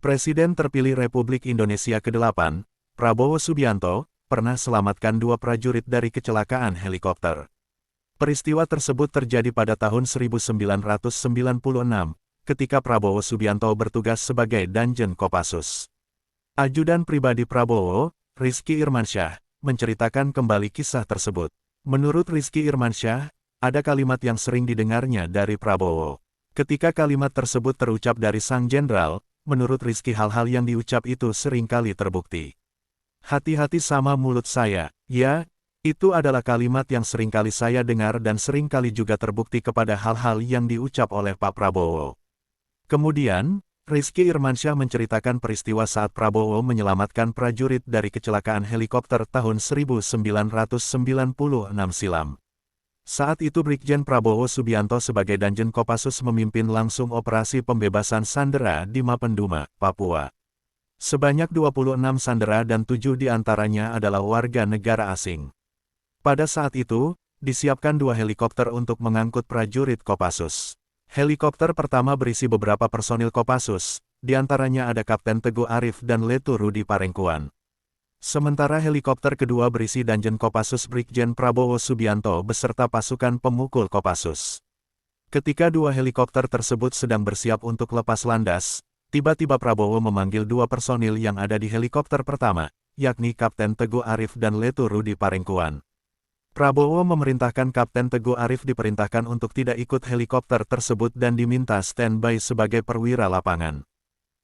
Presiden terpilih Republik Indonesia ke-8, Prabowo Subianto, pernah selamatkan dua prajurit dari kecelakaan helikopter. Peristiwa tersebut terjadi pada tahun 1996, ketika Prabowo Subianto bertugas sebagai Danjen Kopassus. Ajudan pribadi Prabowo, Rizky Irmansyah, menceritakan kembali kisah tersebut. Menurut Rizky Irmansyah, ada kalimat yang sering didengarnya dari Prabowo. Ketika kalimat tersebut terucap dari sang jenderal, menurut Rizky hal-hal yang diucap itu seringkali terbukti. Hati-hati sama mulut saya, ya, itu adalah kalimat yang seringkali saya dengar dan seringkali juga terbukti kepada hal-hal yang diucap oleh Pak Prabowo. Kemudian, Rizky Irmansyah menceritakan peristiwa saat Prabowo menyelamatkan prajurit dari kecelakaan helikopter tahun 1996 silam. Saat itu Brigjen Prabowo Subianto sebagai Danjen Kopassus memimpin langsung operasi pembebasan sandera di Mapenduma, Papua. Sebanyak 26 sandera dan 7 diantaranya adalah warga negara asing. Pada saat itu, disiapkan 2 helikopter untuk mengangkut prajurit Kopassus. Helikopter pertama berisi beberapa personil Kopassus, diantaranya ada Kapten Teguh Arif dan Letu Rudi Parengkuan. Sementara helikopter kedua berisi Danjen Kopassus Brigjen Prabowo Subianto beserta pasukan pemukul Kopassus. Ketika 2 helikopter tersebut sedang bersiap untuk lepas landas, tiba-tiba Prabowo memanggil 2 personil yang ada di helikopter pertama, yakni Kapten Teguh Arif dan Letu Rudi Parengkuan. Prabowo memerintahkan Kapten Teguh Arif diperintahkan untuk tidak ikut helikopter tersebut dan diminta standby sebagai perwira lapangan.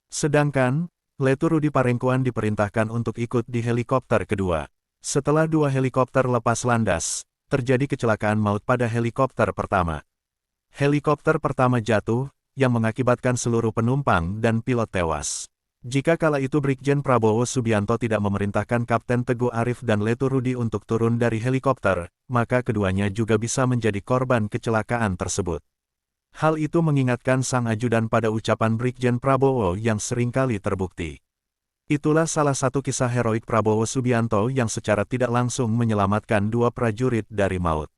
Sedangkan, Letu Rudi Parengkuan diperintahkan untuk ikut di helikopter kedua. Setelah 2 helikopter lepas landas, terjadi kecelakaan maut pada helikopter pertama. Helikopter pertama jatuh, yang mengakibatkan seluruh penumpang dan pilot tewas. Jika kala itu Brigjen Prabowo Subianto tidak memerintahkan Kapten Teguh Arif dan Letu Rudi untuk turun dari helikopter, maka keduanya juga bisa menjadi korban kecelakaan tersebut. Hal itu mengingatkan sang ajudan pada ucapan Brigjen Prabowo yang seringkali terbukti. Itulah salah satu kisah heroik Prabowo Subianto yang secara tidak langsung menyelamatkan 2 prajurit dari maut.